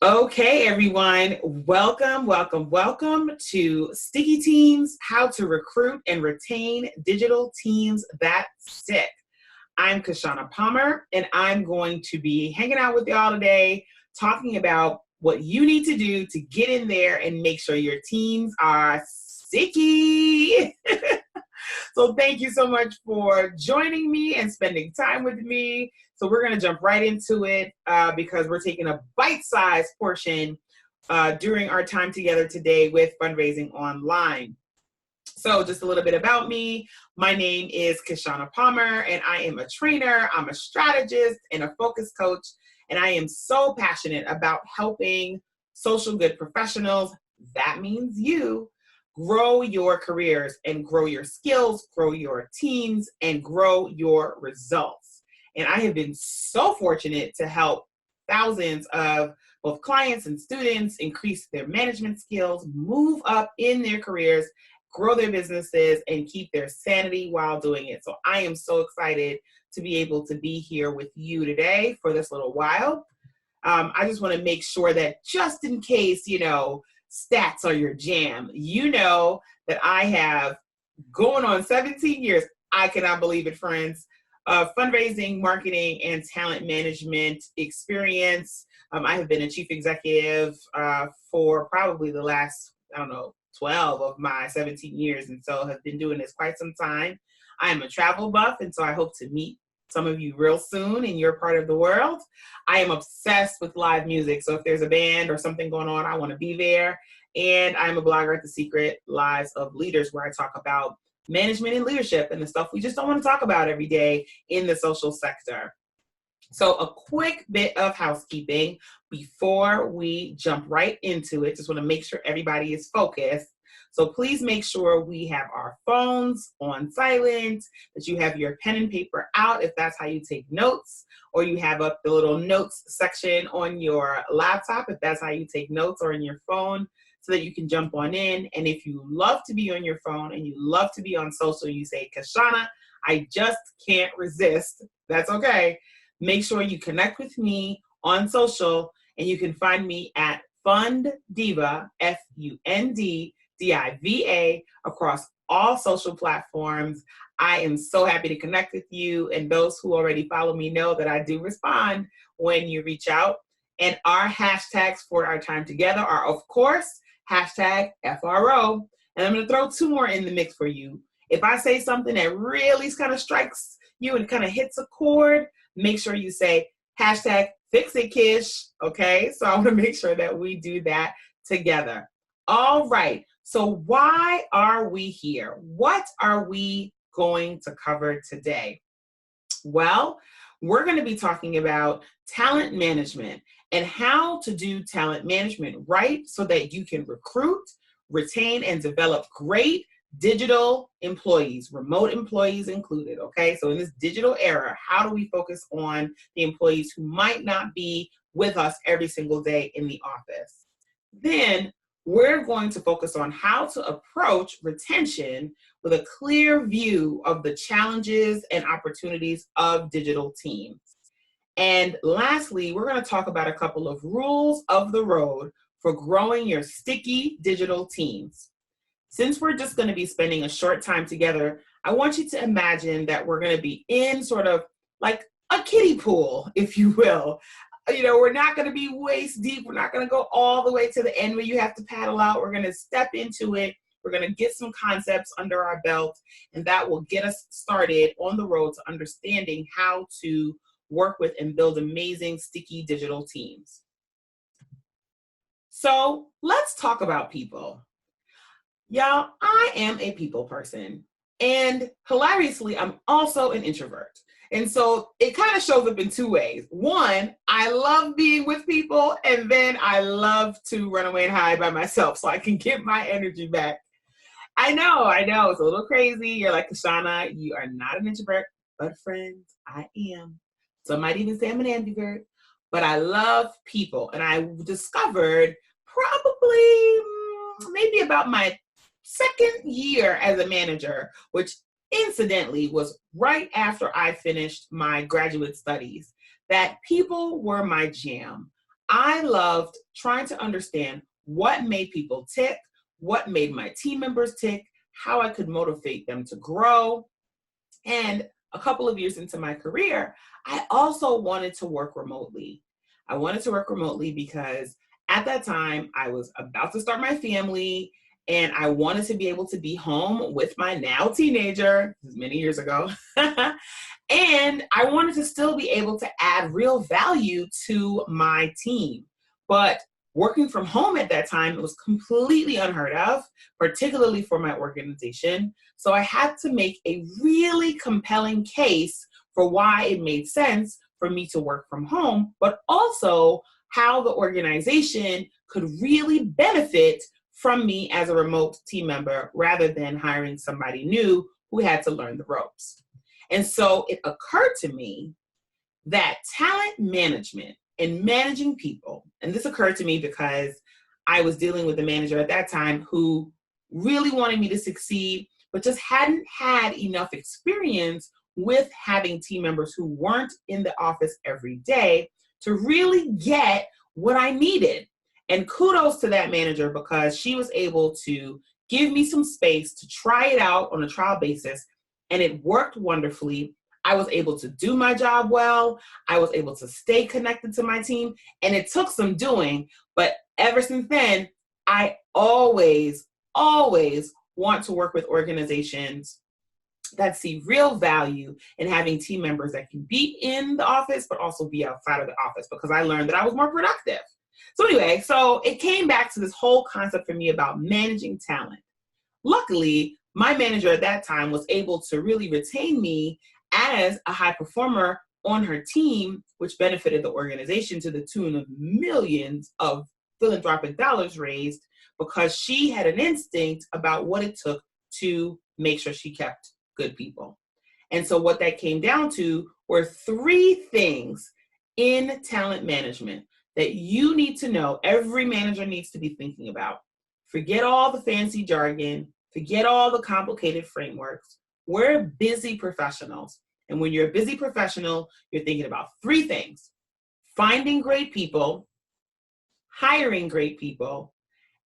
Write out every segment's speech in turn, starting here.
Okay, everyone, welcome to Sticky Teams, How to Recruit and Retain Digital Teams That Stick. I'm Kishshana Palmer, and I'm going to be hanging out with y'all today, talking about what you need to do to get in there and make sure your teams are sticky. So thank you so much for joining me and spending time with me. So we're going to jump right into it because we're taking a bite-sized portion during our time together today with Fundraising Online. So just a little bit about me. My name is Kishshana Palmer, and I am a trainer, I'm a strategist, and a focus coach. And I am so passionate about helping social good professionals, that means you, grow your careers and grow your skills, grow your teams, and grow your results. And I have been so fortunate to help thousands of both clients and students increase their management skills, move up in their careers, grow their businesses, and keep their sanity while doing it. So I am so excited to be able to be here with you today for this little while. I just want to make sure that just in case, stats are your jam, that I have going on 17 years, I cannot believe it, friends, fundraising, marketing, and talent management experience. I have been a chief executive for probably the last, 12 of my 17 years, and so have been doing this quite some time. I am a travel buff, and so I hope to meet some of you real soon in your part of the world. I am obsessed with live music, so if there's a band or something going on, I want to be there. And I'm a blogger at The Secret Lives of Leaders, where I talk about management and leadership and the stuff we just don't want to talk about every day in the social sector. So a quick bit of housekeeping before we jump right into it. Just want to make sure everybody is focused. So please make sure we have our phones on silent, that you have your pen and paper out if that's how you take notes, or you have up the little notes section on your laptop if that's how you take notes, or in your phone, so that you can jump on in. And if you love to be on your phone and you love to be on social, you say, Kishshana, I just can't resist. That's okay. Make sure you connect with me on social, and you can find me at Fundiva, FUNDDIVA, across all social platforms. I am so happy to connect with you, and those who already follow me know that I do respond when you reach out. And our hashtags for our time together are, of course, hashtag FRO. And I'm going to throw two more in the mix for you. If I say something that really kind of strikes you and kind of hits a chord, make sure you say hashtag fix it, Kish. Okay, so I want to make sure that we do that together. All right, so why are we here? What are we going to cover today? Well, we're going to be talking about talent management and how to do talent management right so that you can recruit, retain, and develop great digital employees, remote employees included, okay? So in this digital era, how do we focus on the employees who might not be with us every single day in the office? Then we're going to focus on how to approach retention with a clear view of the challenges and opportunities of digital teams. And lastly, we're going to talk about a couple of rules of the road for growing your sticky digital teams. Since we're just going to be spending a short time together, I want you to imagine that we're going to be in sort of like a kiddie pool, if you will. We're not going to be waist deep. We're not going to go all the way to the end where you have to paddle out. We're going to step into it. We're going to get some concepts under our belt, and that will get us started on the road to understanding how to work with and build amazing sticky digital teams. So let's talk about people. Y'all, I am a people person, and hilariously, I'm also an introvert. And so it kind of shows up in two ways. One, I love being with people, and then I love to run away and hide by myself so I can get my energy back. I know, it's a little crazy. You're like, Kishshana, you are not an introvert, but friends, I am. Some might even say I'm an ambivert, but I love people. And I discovered probably maybe about my second year as a manager, which incidentally was right after I finished my graduate studies, that people were my jam. I loved trying to understand what made people tick, what made my team members tick, how I could motivate them to grow. And a couple of years into my career, I also wanted to work remotely. I wanted to work remotely because at that time I was about to start my family and I wanted to be able to be home with my now teenager, this is many years ago, and I wanted to still be able to add real value to my team. But working from home at that time, it was completely unheard of, particularly for my organization. So I had to make a really compelling case for why it made sense for me to work from home, but also how the organization could really benefit from me as a remote team member rather than hiring somebody new who had to learn the ropes. And so it occurred to me that talent management and managing people, and this occurred to me because I was dealing with a manager at that time who really wanted me to succeed, but just hadn't had enough experience with having team members who weren't in the office every day to really get what I needed. And kudos to that manager because she was able to give me some space to try it out on a trial basis, and it worked wonderfully. I was able to do my job well. I was able to stay connected to my team, and it took some doing, but ever since then, I always want to work with organizations that see real value in having team members that can be in the office, but also be outside of the office, because I learned that I was more productive. So anyway, so it came back to this whole concept for me about managing talent. Luckily, my manager at that time was able to really retain me as a high performer on her team, which benefited the organization to the tune of millions of philanthropic dollars raised, because she had an instinct about what it took to make sure she kept good people. And so what that came down to were 3 things in talent management that you need to know, every manager needs to be thinking about. Forget all the fancy jargon, forget all the complicated frameworks. We're busy professionals. And when you're a busy professional, you're thinking about 3 things: finding great people, hiring great people,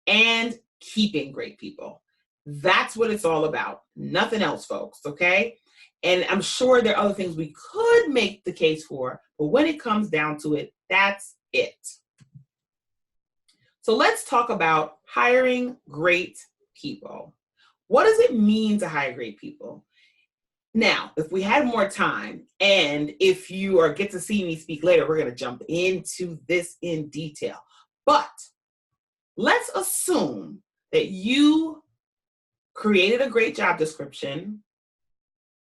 and keeping great people. That's what it's all about. Nothing else, folks, okay? And I'm sure there are other things we could make the case for, but when it comes down to it, that's it. So let's talk about hiring great people. What does it mean to hire great people? Now, if we had more time, and if you get to see me speak later, we're going to jump into this in detail. But let's assume that you created a great job description.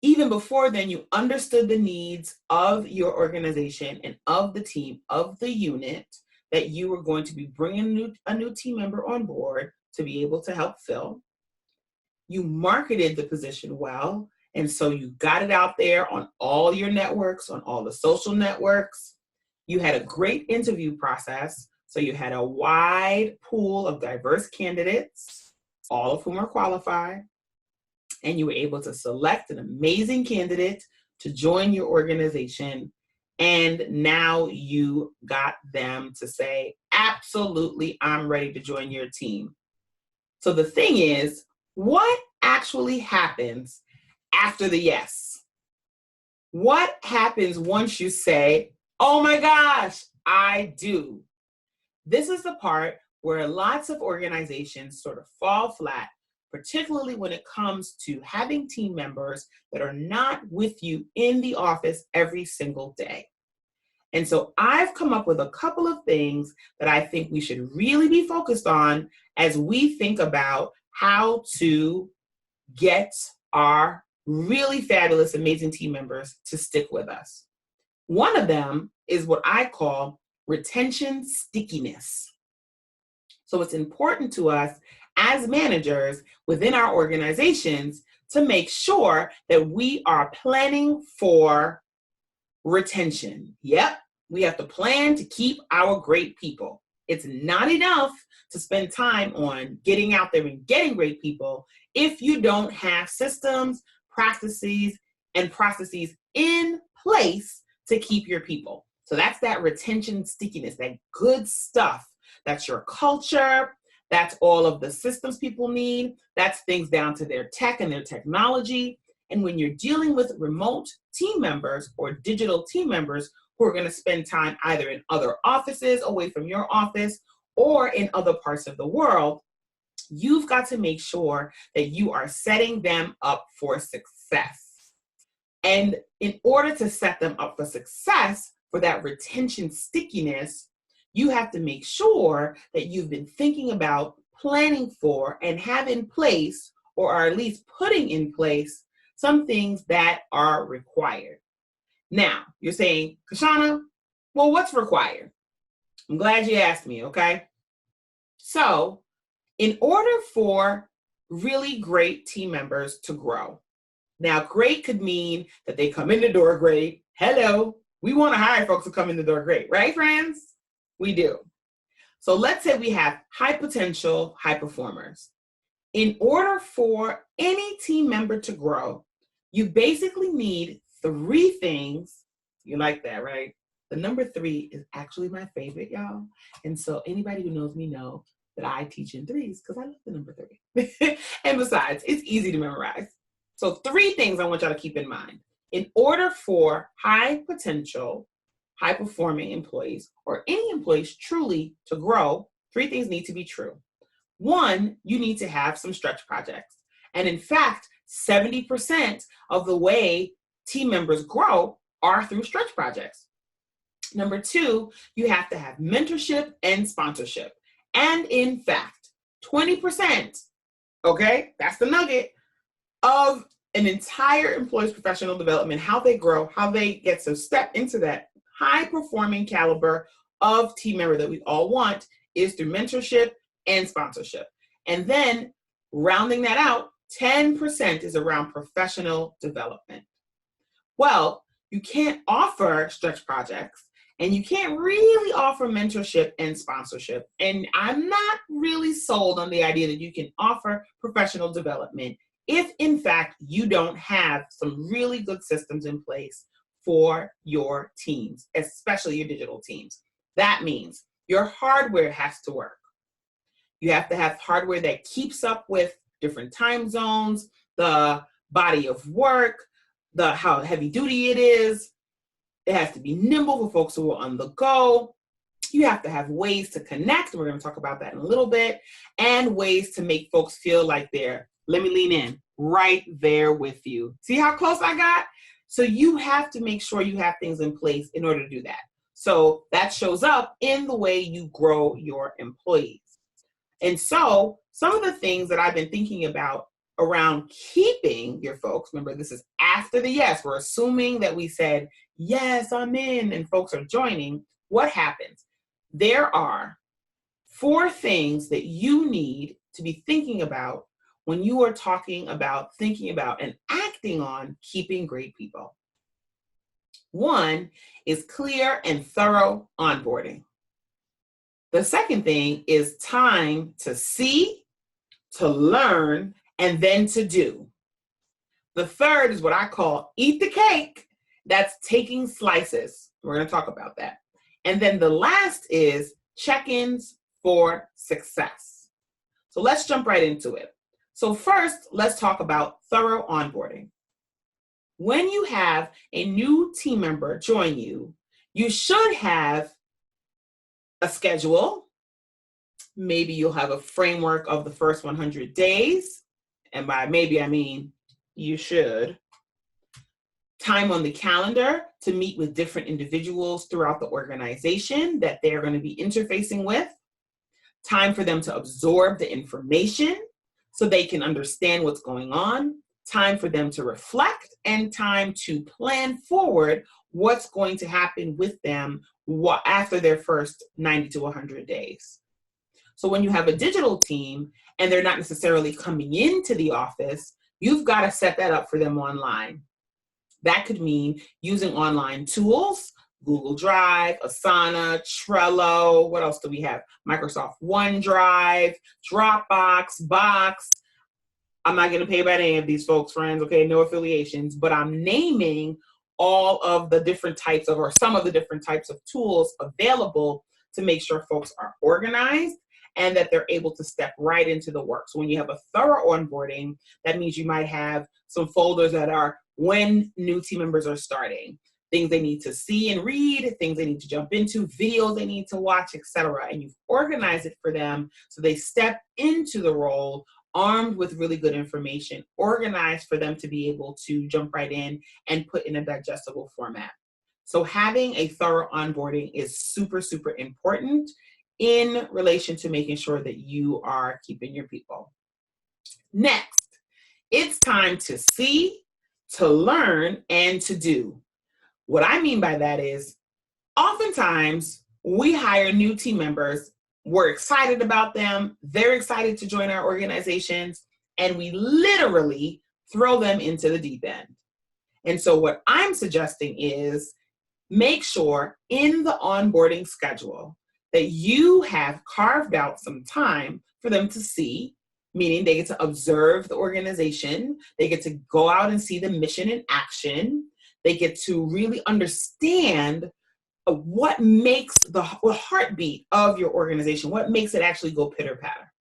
Even before then, you understood the needs of your organization and of the team, of the unit that you were going to be bringing a new team member on board to be able to help fill. You marketed the position well, and so you got it out there on all your networks, on all the social networks. You had a great interview process, so you had a wide pool of diverse candidates, all of whom are qualified, and you were able to select an amazing candidate to join your organization. And now you got them to say, absolutely, I'm ready to join your team. So the thing is, what actually happens after the yes? What happens once you say, oh my gosh, I do? This is the part where lots of organizations sort of fall flat, particularly when it comes to having team members that are not with you in the office every single day. And so I've come up with a couple of things that I think we should really be focused on as we think about how to get our really fabulous, amazing team members to stick with us. One of them is what I call retention stickiness. So it's important to us as managers within our organizations to make sure that we are planning for retention. Yep, we have to plan to keep our great people. It's not enough to spend time on getting out there and getting great people if you don't have systems, practices, and processes in place to keep your people. So that's that retention stickiness, that good stuff. That's your culture. That's all of the systems people need. That's things down to their tech and their technology. And when you're dealing with remote team members or digital team members who are going to spend time either in other offices away from your office or in other parts of the world, you've got to make sure that you are setting them up for success. And in order to set them up for success, for that retention stickiness, you have to make sure that you've been thinking about, planning for, and have in place, or are at least putting in place, some things that are required. Now, you're saying, Kishshana, well, what's required? I'm glad you asked me, okay? So, in order for really great team members to grow, now great could mean that they come in the door great. Hello, we want to hire folks who come in the door great, right, friends? We do. So let's say we have high potential, high performers. In order for any team member to grow, you basically need 3 things. You like that, right? The number 3 is actually my favorite, y'all. And so anybody who knows me know that I teach in 3s because I love the number 3. And besides, it's easy to memorize. So 3 things I want y'all to keep in mind. In order for high potential, high performing employees or any employees truly to grow, 3 things need to be true. 1, you need to have some stretch projects. And in fact, 70% of the way team members grow are through stretch projects. Number 2, you have to have mentorship and sponsorship. And in fact, 20%, okay, that's the nugget, of an entire employee's professional development, how they grow, how they get to step into that high performing caliber of team member that we all want, is through mentorship and sponsorship. And then rounding that out, 10% is around professional development. Well, you can't offer stretch projects and you can't really offer mentorship and sponsorship. And I'm not really sold on the idea that you can offer professional development if in fact you don't have some really good systems in place for your teams, especially your digital teams. That means your hardware has to work. You have to have hardware that keeps up with different time zones, the body of work, how heavy duty it is. It has to be nimble for folks who are on the go. You have to have ways to connect. We're going to talk about that in a little bit, and ways to make folks feel like they're, let me lean in, right there with you. See how close I got? So you have to make sure you have things in place in order to do that. So that shows up in the way you grow your employees. And so some of the things that I've been thinking about around keeping your folks, remember this is after the yes, we're assuming that we said, yes, I'm in, and folks are joining. What happens? There are 4 things that you need to be thinking about when you are talking about, thinking about, and acting on keeping great people. 1 is clear and thorough onboarding. The second thing is time to see, to learn, and then to do. The third is what I call eat the cake. That's taking slices. We're going to talk about that. And then the last is check-ins for success. So let's jump right into it. So first, let's talk about thorough onboarding. When you have a new team member join you, you should have a schedule. Maybe you'll have a framework of the first 100 days. And by maybe, I mean you should. Time on the calendar to meet with different individuals throughout the organization that they're going to be interfacing with. Time for them to absorb the information so they can understand what's going on. Time for them to reflect, and time to plan forward what's going to happen with them after their first 90 to 100 days. So when you have a digital team and they're not necessarily coming into the office, you've got to set that up for them online. That could mean using online tools, Google Drive, Asana, Trello, what else do we have? Microsoft OneDrive, Dropbox, Box. I'm not getting paid by any of these folks, friends, okay? No affiliations, but I'm naming all of the different types of, or some of the different types of tools available to make sure folks are organized and that they're able to step right into the work. So when you have a thorough onboarding, that means you might have some folders that are when new team members are starting, things they need to see and read, things they need to jump into, videos they need to watch, etc. And you've organized it for them so they step into the role armed with really good information, organized for them to be able to jump right in and put in a digestible format. So having a thorough onboarding is super, super important in relation to making sure that you are keeping your people. Next, it's time to see, to learn, and to do. What I mean by that is, oftentimes we hire new team members, we're excited about them, they're excited to join our organizations, and we literally throw them into the deep end. And so what I'm suggesting is make sure in the onboarding schedule that you have carved out some time for them to see, meaning they get to observe the organization, they get to go out and see the mission in action, they get to really understand what makes the heartbeat of your organization, what makes it actually go pitter-patter.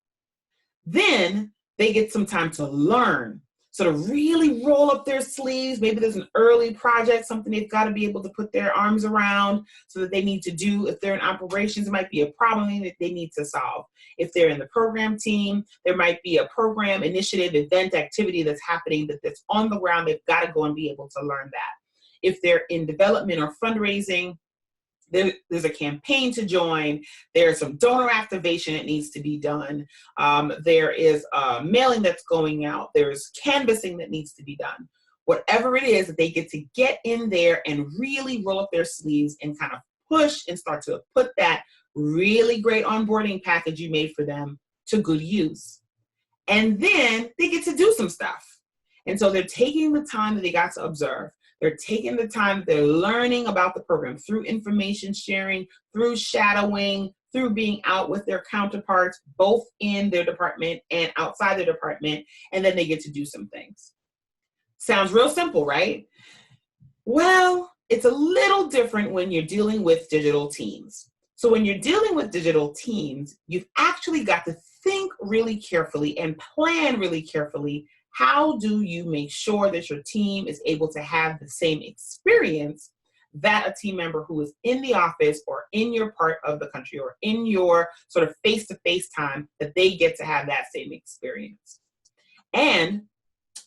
Then they get some time to learn, so to really roll up their sleeves. Maybe there's an early project, something they've got to be able to put their arms around so that they need to do. If they're in operations, it might be a problem that they need to solve. If they're in the program team, there might be a program, initiative, event, activity that's happening that's on the ground. They've got to go and be able to learn that. If they're in development or fundraising, there's a campaign to join, there's some donor activation that needs to be done, there is a mailing that's going out, there's canvassing that needs to be done. Whatever it is that they get to get in there and really roll up their sleeves and kind of push and start to put that really great onboarding package you made for them to good use. And then they get to do some stuff. And so they're taking the time that they got to observe. They're taking the time, they're learning about the program through information sharing, through shadowing, through being out with their counterparts, both in their department and outside their department, and then they get to do some things. Sounds real simple, right? Well, it's a little different when you're dealing with digital teams. So when you're dealing with digital teams, you've actually got to think really carefully and plan really carefully. How do you make sure that your team is able to have the same experience that a team member who is in the office or in your part of the country or in your sort of face-to-face time, that they get to have that same experience? And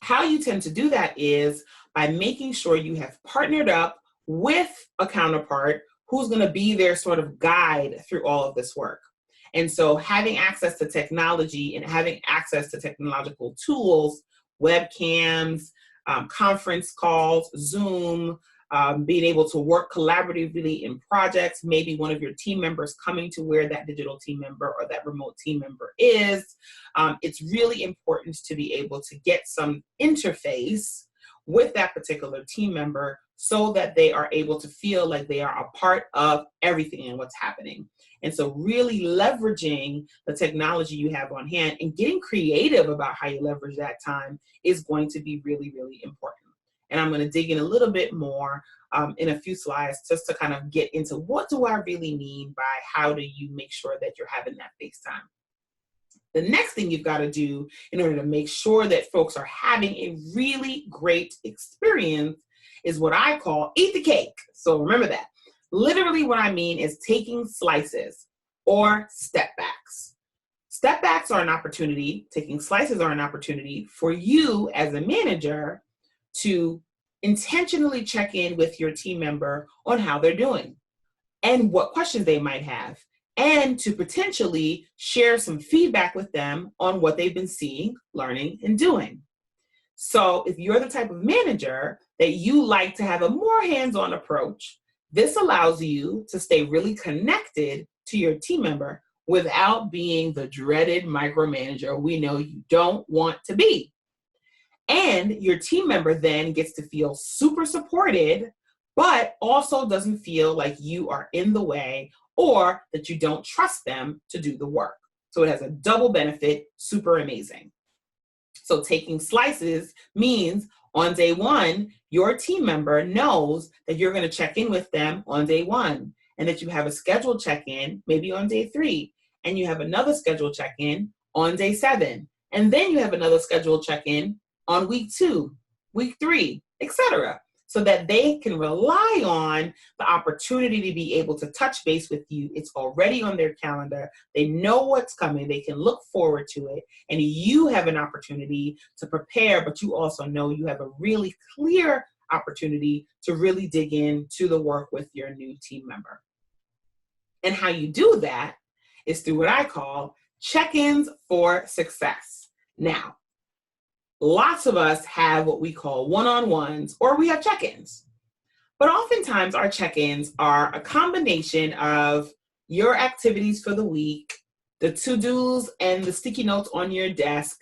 how you tend to do that is by making sure you have partnered up with a counterpart who's going to be their sort of guide through all of this work. And so having access to technology and having access to technological tools, webcams, conference calls, Zoom, being able to work collaboratively in projects, maybe one of your team members coming to where that digital team member or that remote team member is. It's really important to be able to get some interface with that particular team member so that they are able to feel like they are a part of everything and what's happening. And so really leveraging the technology you have on hand and getting creative about how you leverage that time is going to be really, really important. And I'm going to dig in a little bit more in a few slides just to kind of get into what do I really mean by how do you make sure that you're having that face time. The next thing you've got to do in order to make sure that folks are having a really great experience is what I call eat the cake. So remember that. Literally what I mean is taking slices or step backs. Step backs are an opportunity, taking slices are an opportunity for you as a manager to intentionally check in with your team member on how they're doing and what questions they might have, and to potentially share some feedback with them on what they've been seeing, learning, and doing. So if you're the type of manager that you like to have a more hands-on approach, this allows you to stay really connected to your team member without being the dreaded micromanager we know you don't want to be. And your team member then gets to feel super supported, but also doesn't feel like you are in the way or that you don't trust them to do the work. So it has a double benefit, super amazing. So taking slices means on day one, your team member knows that you're going to check in with them on day one, and that you have a scheduled check-in maybe on day 3, and you have another scheduled check-in on day 7, and then you have another scheduled check-in on week 2, week 3, etc., so that they can rely on the opportunity to be able to touch base with you. It's already on their calendar. They know what's coming. They can look forward to it. And you have an opportunity to prepare, but you also know you have a really clear opportunity to really dig into the work with your new team member. And how you do that is through what I call check-ins for success. Now, lots of us have what we call one-on-ones, or we have check-ins. But oftentimes our check-ins are a combination of your activities for the week, the to-dos and the sticky notes on your desk,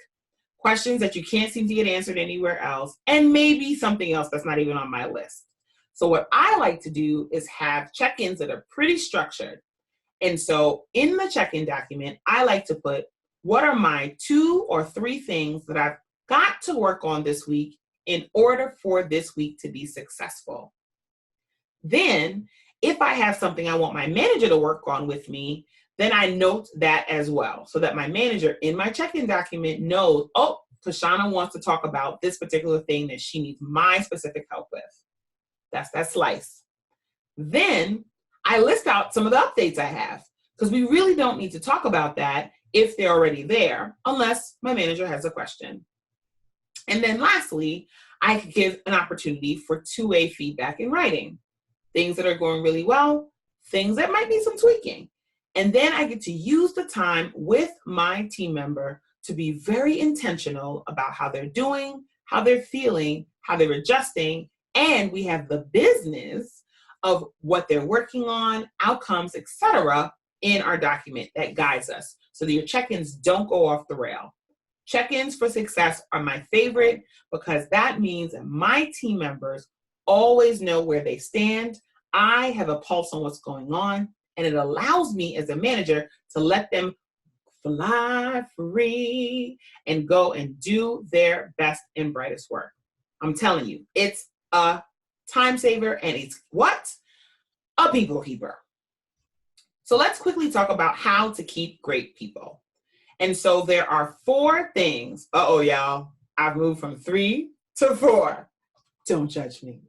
questions that you can't seem to get answered anywhere else, and maybe something else that's not even on my list. So what I like to do is have check-ins that are pretty structured. And so in the check-in document, I like to put, what are my 2 or 3 things that I've got to work on this week in order for this week to be successful? Then, if I have something I want my manager to work on with me, then I note that as well, so that my manager in my check-in document knows, oh, Kishshana wants to talk about this particular thing that she needs my specific help with. That's that slice. Then I list out some of the updates I have, because we really don't need to talk about that if they're already there, unless my manager has a question. And then lastly, I could give an opportunity for 2-way feedback in writing. Things that are going really well, things that might need some tweaking. And then I get to use the time with my team member to be very intentional about how they're doing, how they're feeling, how they're adjusting, and we have the business of what they're working on, outcomes, etc., in our document that guides us, so that your check-ins don't go off the rail. Check-ins for success are my favorite, because that means that my team members always know where they stand. I have a pulse on what's going on, and it allows me as a manager to let them fly free and go and do their best and brightest work. I'm telling you, it's a time saver, and it's what? A people keeper. So let's quickly talk about how to keep great people. And so there are 4 things. Uh-oh, y'all. I've moved from 3 to 4. Don't judge me.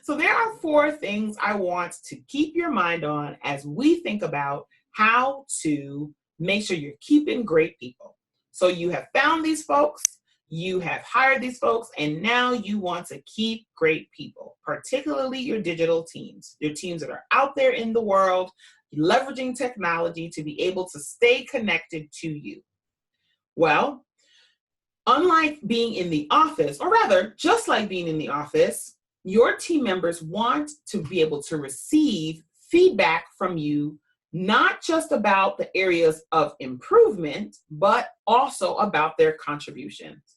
So there are 4 things I want to keep your mind on as we think about how to make sure you're keeping great people. So you have found these folks, you have hired these folks, and now you want to keep great people, particularly your digital teams, your teams that are out there in the world, leveraging technology to be able to stay connected to you. Well, unlike being in the office, or rather, just like being in the office, your team members want to be able to receive feedback from you, not just about the areas of improvement, but also about their contributions.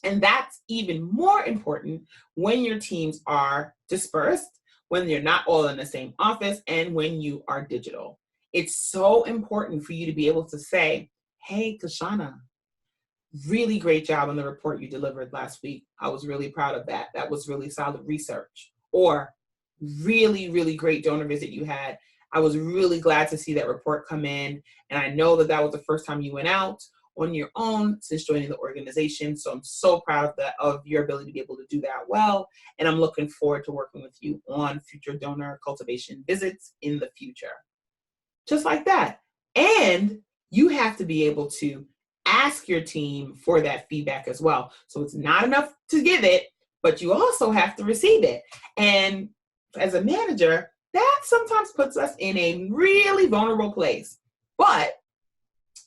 And that's even more important when your teams are dispersed, when you're not all in the same office, and when you are digital. It's so important for you to be able to say, hey, Kishshana, really great job on the report you delivered last week. I was really proud of that. That was really solid research. Or really, really great donor visit you had. I was really glad to see that report come in. And I know that that was the first time you went out on your own since joining the organization. So I'm so proud of your ability to be able to do that well. And I'm looking forward to working with you on future donor cultivation visits in the future. Just like that. And you have to be able to ask your team for that feedback as well. So it's not enough to give it, but you also have to receive it. And as a manager, that sometimes puts us in a really vulnerable place. But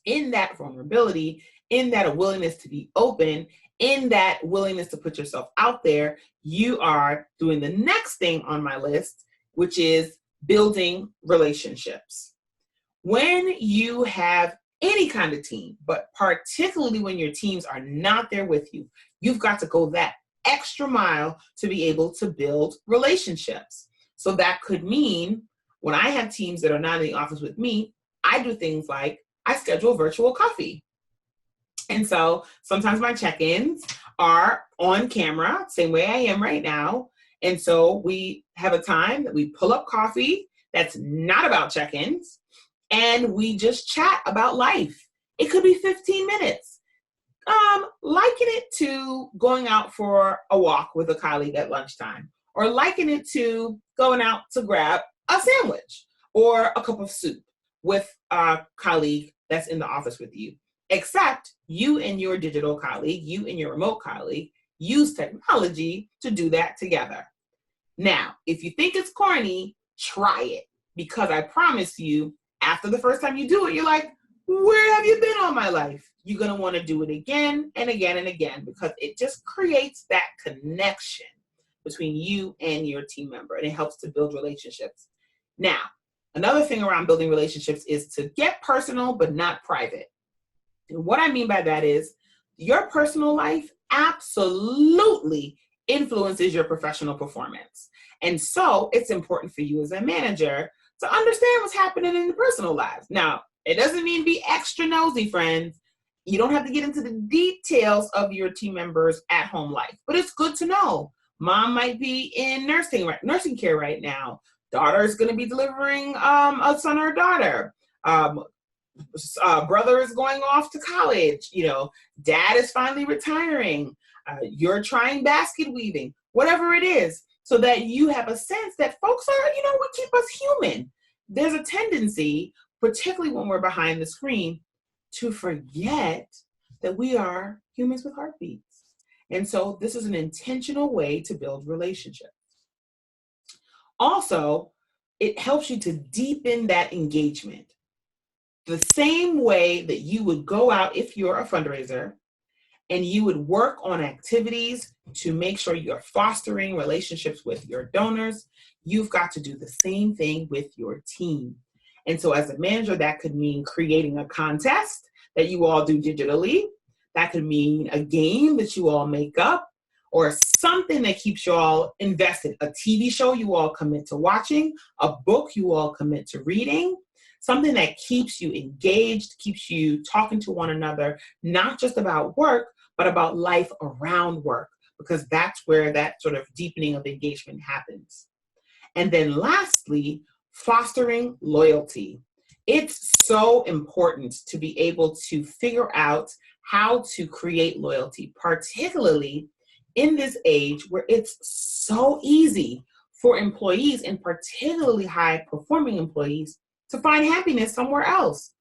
in that vulnerability, in that willingness to be open, in that willingness to put yourself out there, you are doing the next thing on my list, which is building relationships. When you have any kind of team, but particularly when your teams are not there with you, you've got to go that extra mile to be able to build relationships. So that could mean when I have teams that are not in the office with me, I do things like I schedule virtual coffee. And so sometimes my check-ins are on camera, same way I am right now. And so we have a time that we pull up coffee that's not about check-ins, and we just chat about life. It could be 15 minutes. Liken it to going out for a walk with a colleague at lunchtime, or liken it to going out to grab a sandwich or a cup of soup with a colleague that's in the office with you. Except you and your digital colleague, you and your remote colleague, use technology to do that together. Now, if you think it's corny, try it, because I promise you, after the first time you do it, you're like, where have you been all my life? You're going to want to do it again and again and again, because it just creates that connection between you and your team member, and it helps to build relationships. Now, another thing around building relationships is to get personal, but not private. And what I mean by that is your personal life absolutely influences your professional performance. And so it's important for you as a manager to understand what's happening in the personal lives. Now, it doesn't mean be extra nosy, friends. You don't have to get into the details of your team members' at-home life, but it's good to know. Mom might be in nursing care right now. Daughter is going to be delivering a son or a daughter. Brother is going off to college. Dad is finally retiring. You're trying basket weaving, whatever it is, so that you have a sense that folks are, what keep us human. There's a tendency, particularly when we're behind the screen, to forget that we are humans with heartbeats. And so this is an intentional way to build relationships. Also, it helps you to deepen that engagement. The same way that you would go out if you're a fundraiser and you would work on activities to make sure you're fostering relationships with your donors, you've got to do the same thing with your team. And so as a manager, that could mean creating a contest that you all do digitally. That could mean a game that you all make up, or something that keeps you all invested. A TV show you all commit to watching, a book you all commit to reading, something that keeps you engaged, keeps you talking to one another, not just about work, but about life around work, because that's where that sort of deepening of engagement happens. And then lastly, fostering loyalty. It's so important to be able to figure out how to create loyalty, particularly in this age where it's so easy for employees, and particularly high-performing employees, to find happiness somewhere else.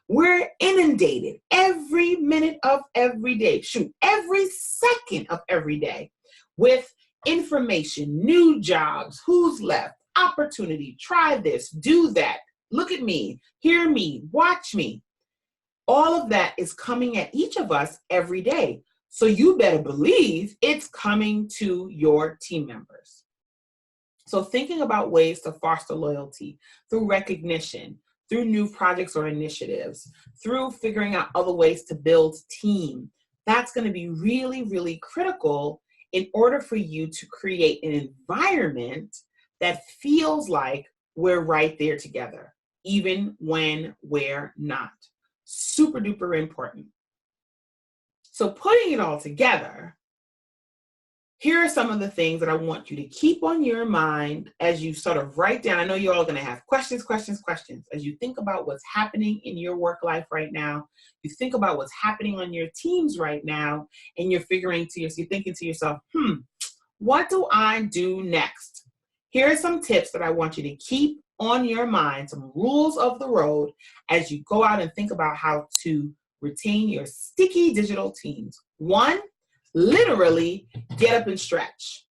We're inundated every minute of every day, every second of every day with information, new jobs, who's left, opportunity, try this, do that, look at me, hear me, watch me. All of that is coming at each of us every day. So you better believe it's coming to your team members. So thinking about ways to foster loyalty through recognition, through new projects or initiatives, through figuring out other ways to build team, that's going to be really, really critical in order for you to create an environment that feels like we're right there together, even when we're not. Super duper important. So putting it all together, here are some of the things that I want you to keep on your mind as you sort of write down. I know you're all going to have questions. As you think about what's happening in your work life right now, you think about what's happening on your teams right now, and you're thinking to yourself, what do I do next? Here are some tips that I want you to keep on your mind, some rules of the road as you go out and think about how to retain your sticky digital teams. 1, literally get up and stretch.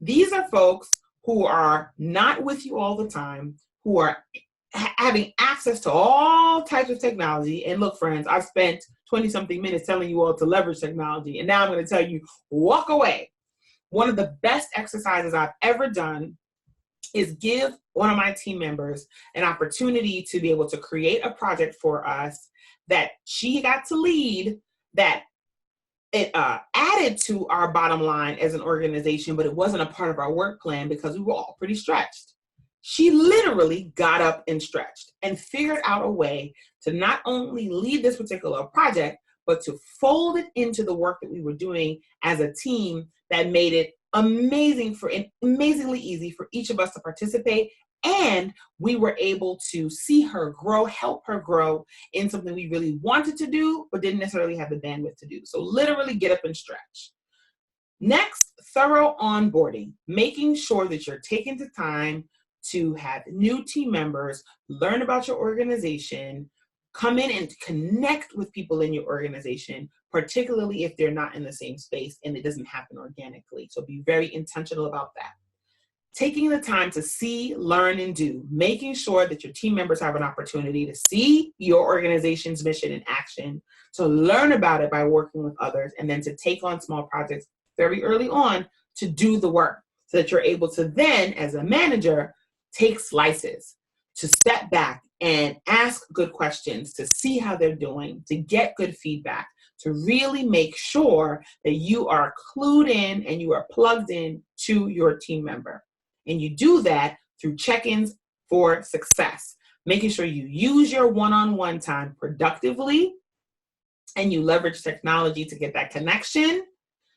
These are folks who are not with you all the time, who are having access to all types of technology. And look, friends, I've spent 20-something minutes telling you all to leverage technology, and now I'm going to tell you, walk away. One of the best exercises I've ever done is give one of my team members an opportunity to be able to create a project for us that she got to lead, that it added to our bottom line as an organization, but it wasn't a part of our work plan because we were all pretty stretched. She literally got up and stretched and figured out a way to not only lead this particular project, but to fold it into the work that we were doing as a team that made it amazingly easy for each of us to participate. And we were able to see her grow, help her grow in something we really wanted to do, but didn't necessarily have the bandwidth to do. So literally get up and stretch. Next, thorough onboarding, making sure that you're taking the time to have new team members learn about your organization, come in and connect with people in your organization, particularly if they're not in the same space and it doesn't happen organically. So be very intentional about that. Taking the time to see, learn, and do, making sure that your team members have an opportunity to see your organization's mission in action, to learn about it by working with others, and then to take on small projects very early on to do the work so that you're able to then, as a manager, take slices, to step back and ask good questions, to see how they're doing, to get good feedback, to really make sure that you are clued in and you are plugged in to your team member. And you do that through check-ins for success, making sure you use your one-on-one time productively and you leverage technology to get that connection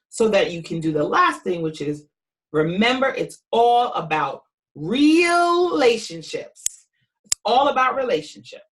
so that you can do the last thing, which is remember it's all about relationships. It's all about relationships,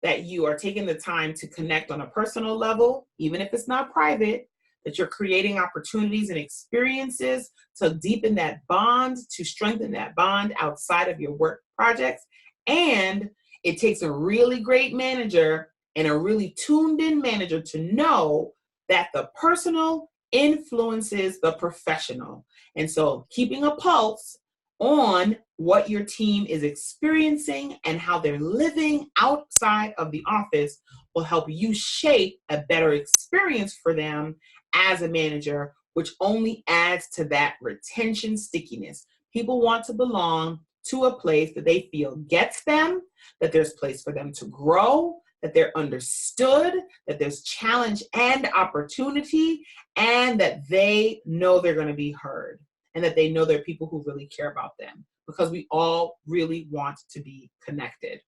that you are taking the time to connect on a personal level, even if it's not private, that you're creating opportunities and experiences to deepen that bond, to strengthen that bond outside of your work projects. And it takes a really great manager and a really tuned in manager to know that the personal influences the professional. And so keeping a pulse on what your team is experiencing and how they're living outside of the office will help you shape a better experience for them as a manager, which only adds to that retention stickiness. People want to belong to a place that they feel gets them, that there's place for them to grow, that they're understood, that there's challenge and opportunity, and that they know they're going to be heard, and that they know there are people who really care about them, because we all really want to be connected.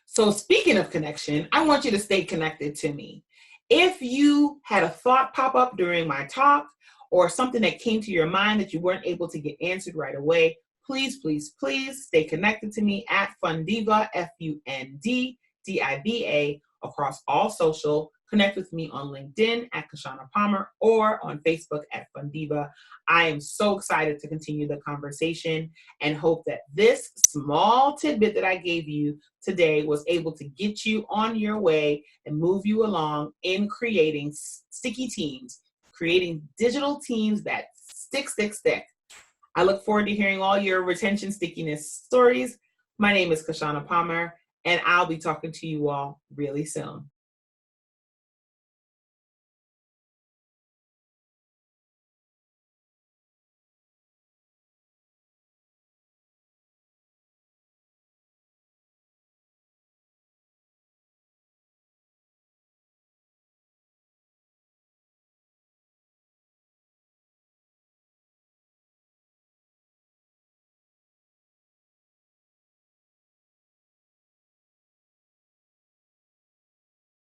So speaking of connection, I want you to stay connected to me. If you had a thought pop up during my talk or something that came to your mind that you weren't able to get answered right away, please stay connected to me at Fundiva, Fundiva, across all social. Connect with me on LinkedIn at Kishshana Palmer or on Facebook at Fundiva. I am so excited to continue the conversation and hope that this small tidbit that I gave you today was able to get you on your way and move you along in creating sticky teams, creating digital teams that stick. I look forward to hearing all your retention stickiness stories. My name is Kishshana Palmer, and I'll be talking to you all really soon.